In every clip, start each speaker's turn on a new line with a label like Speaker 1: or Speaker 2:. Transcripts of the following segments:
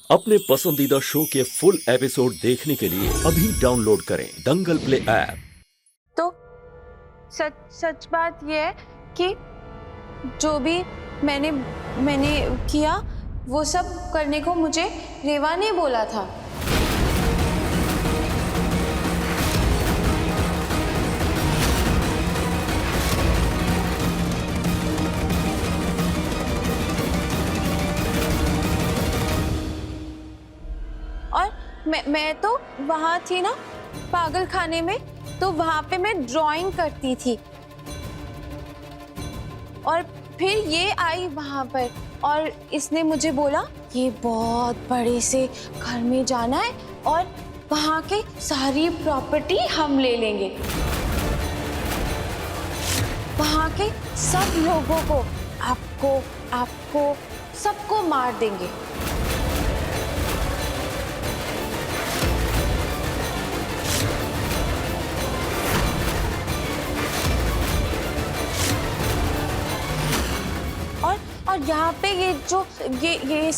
Speaker 1: अपने पसंदीदा शो के फुल एपिसोड देखने के लिए अभी डाउनलोड करें दंगल प्ले ऐप।
Speaker 2: तो सच सच बात यह है कि जो भी मैंने किया वो सब करने को मुझे रेवा ने बोला था। और मैं तो वहाँ थी ना पागल खाने में, तो वहाँ पे मैं ड्राइंग करती थी और फिर ये आई वहाँ पर और इसने मुझे बोला ये बहुत बड़े से घर में जाना है और वहाँ के सारी प्रॉपर्टी हम ले लेंगे, वहाँ के सब लोगों को आपको सबको मार देंगे। और यहाँ पे ये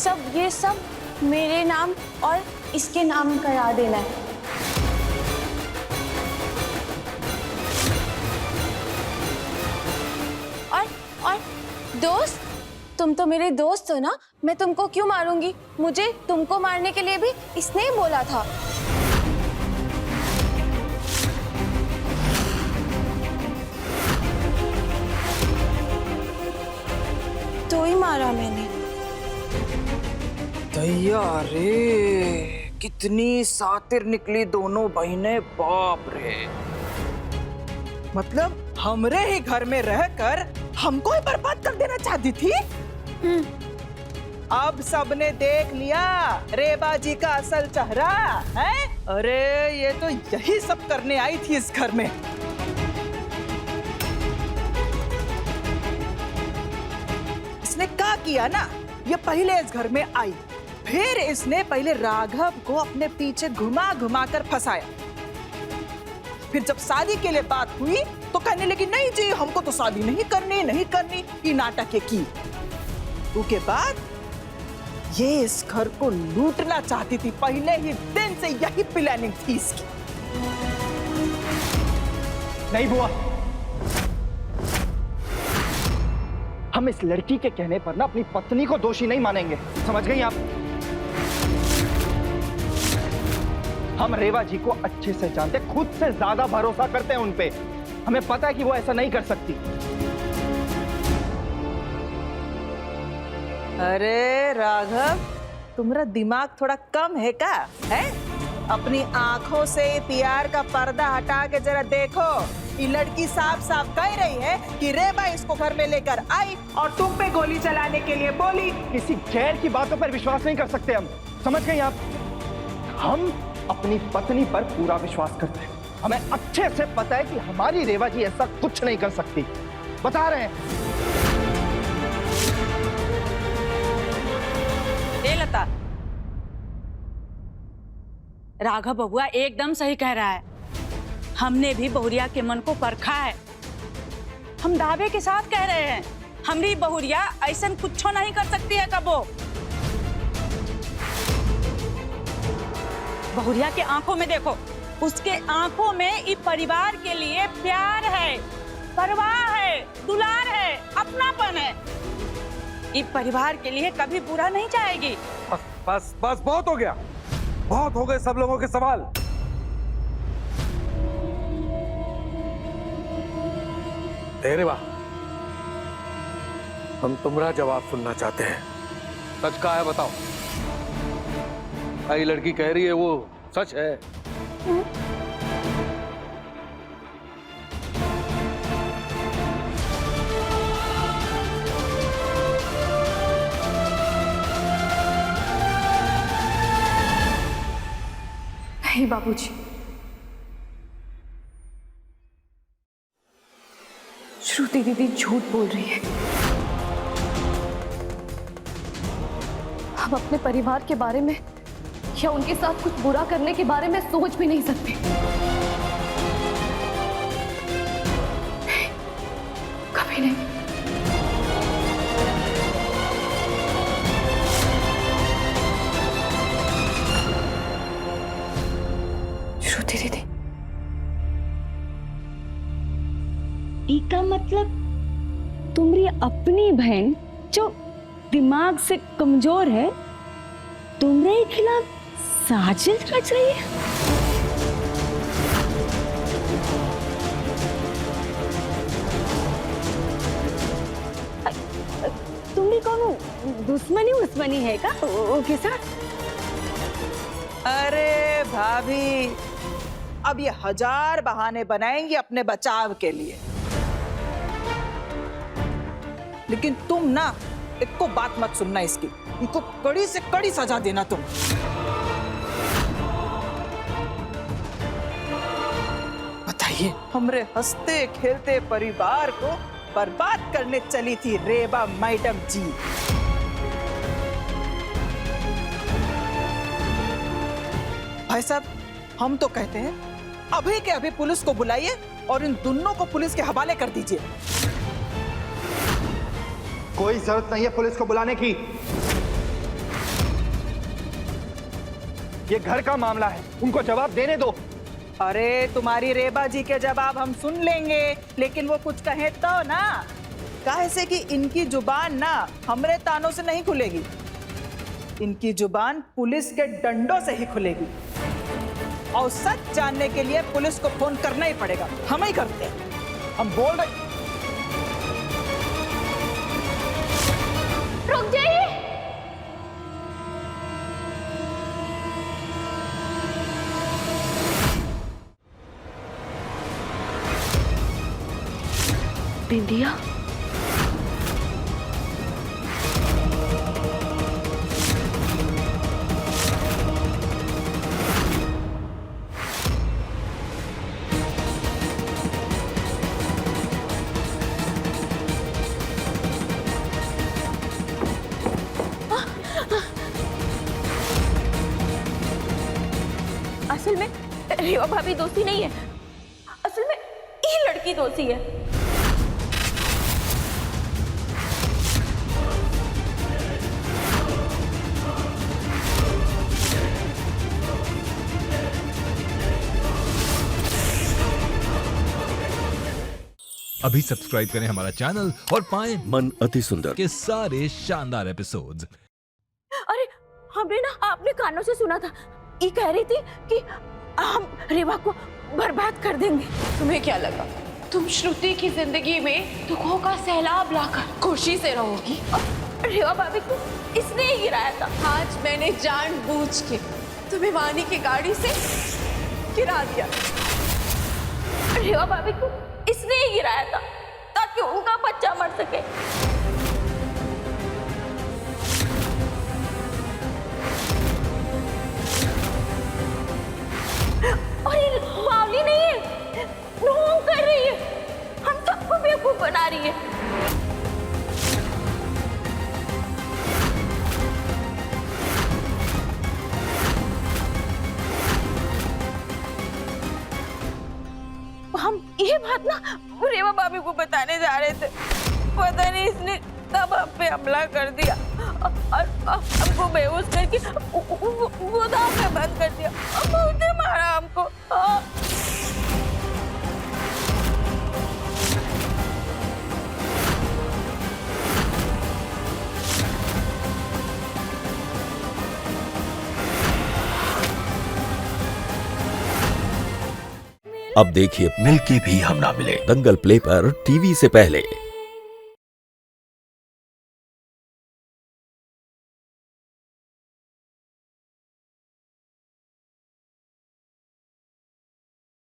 Speaker 2: सब मेरे नाम और इसके नाम करा देना है। और दोस्त, तुम तो मेरे दोस्त हो ना, मैं तुमको क्यों मारूंगी? मुझे तुमको मारने के लिए भी इसने ही बोला था। तो ही मारा मैंने।
Speaker 3: दैया रे, कितनी सातिर निकली दोनों बहनें, बाप रे। मतलब हमरे ही घर में रहकर हमको ही बर्बाद कर देना चाहती थी। अब सबने देख लिया रेवा जी का असल चेहरा है। अरे ये तो यही सब करने आई थी इस घर में। इसने क्या किया ना, ये पहले इस घर में आई, फिर इसने पहले राघव को अपने पीछे घुमा घुमा कर फंसाया। फिर जब शादी के लिए बात हुई तो कहने लगी नहीं जी हमको तो शादी नहीं करनी, ये नाटक की। उसके बाद ये इस घर को लूटना चाहती थी, पहले ही दिन से यही प्लानिंग थी इसकी।
Speaker 4: नहीं बुआ, हम इस लड़की के कहने पर ना अपनी पत्नी को दोषी नहीं मानेंगे, समझ गई आप? हम रेवा जी को अच्छे से जानते, खुद से ज्यादा भरोसा करते हैं उनपे। हमें पता है कि वो ऐसा नहीं कर सकती।
Speaker 3: अरे राघव, तुम्हारा दिमाग थोड़ा कम है क्या? है? अपनी आंखों से प्यार का पर्दा हटा के जरा देखो। ये लड़की साफ साफ कह रही है कि रेवा इसको घर में लेकर आई और तुम पे गोली चलाने के लिए बोली।
Speaker 4: किसी गैर की बातों पर विश्वास नहीं कर सकते हम, समझ गई आप? हम अपनी पत्नी पर पूरा विश्वास करते हैं। हमें अच्छे से पता है कि हमारी रेवा जी ऐसा कुछ नहीं कर सकती, बता रहे हैं।
Speaker 5: लता, राघव बबुआ एकदम सही कह रहा है। हमने भी बहुरिया के मन को परखा है। हम दावे के साथ कह रहे हैं, हमारी बहुरिया ऐसा कुछ नहीं कर सकती है कबो। बहुरिया के आंखों में देखो, उसके आंखों में इस परिवार के लिए प्यार है, परवाह है, दुलार है, अपनापन है। इस परिवार के लिए कभी बुरा नहीं चाहेगी।
Speaker 6: बस बस बस, बहुत हो गया, बहुत हो गए सब लोगों के सवाल। रेवा, हम तुम्हारा जवाब सुनना चाहते हैं। सच का है बताओ। ये लड़की कह रही है वो सच है?
Speaker 2: नहीं बाबूजी, श्रुति दीदी झूठ बोल रही है। हम अपने परिवार के बारे में या उनके साथ कुछ बुरा करने के बारे में सोच भी नहीं सकते। कभी नहीं। श्रुति दीदी,
Speaker 7: इसका मतलब तुम्हारी अपनी बहन जो दिमाग से कमजोर है तुम्हारे खिलाफ साजिश रच रही है। तुम्हारी कौन दुश्मनी है का ओके साथ?
Speaker 3: अरे भाभी, अब ये 1000 बहाने बनाएंगी अपने बचाव के लिए, लेकिन तुम ना एक को बात मत सुनना इसकी, इनको कड़ी से कड़ी सजा देना तुम। बताइए, हमरे हंसते खेलते परिवार को बर्बाद करने चली थी रेबा मैडम जी। भाई साहब, हम तो कहते हैं अभी के अभी पुलिस को बुलाइए और इन दोनों को पुलिस के हवाले कर दीजिए।
Speaker 4: कोई जरूरत नहीं है पुलिस को बुलाने की। ये घर का मामला है, उनको जवाब देने दो।
Speaker 3: अरे तुम्हारी रेबा जी के जवाब हम सुन लेंगे, लेकिन वो कुछ कहे तो ना, काहे से कि इनकी जुबान ना हमरे तानों से नहीं खुलेगी, इनकी जुबान पुलिस के डंडों से ही खुलेगी। और सच जानने के लिए पुलिस को फोन करना ही पड़ेगा, हम ही करते हैं। हम बोल रहे।
Speaker 2: रुक जाइए। बिंदिया, असल में रेवा भाभी दोषी नहीं है, असल में ये लड़की दोषी है।
Speaker 8: अभी सब्सक्राइब करें हमारा चैनल और पाएं
Speaker 1: मन अति सुंदर
Speaker 8: के सारे शानदार एपिसोड्स।
Speaker 2: अरे हमने ना आपने कानों से सुना था, ये कह रही थी कि हम रेवा को बर्बाद कर देंगे। तुम्हें क्या लगा तुम श्रुति की जिंदगी में दुखों का सैलाब लाकर खुशी से रहोगी? रेवा भाभी को इसने ही गिराया था। आज मैंने जानबूझ के तुम्हें वानी की गाड़ी से गिरा दिया। रेवा भाभी को इसने ही गिराया था ताकि उनका बच्चा मर सके। और ये बावली नहीं है, ढोंग कर रही है, हम सबको बेवकूफ बना रही है। हम ये बात ना रेवा भाभी को बताने जा रहे थे, पता नहीं इसने कब हम पे हमला कर दिया और हमको बेहोश करके गोदाम में बंद कर दिया और बहुत मारा हमको।
Speaker 1: अब देखिए मिलके भी हम ना मिले दंगल प्ले पर टीवी से पहले।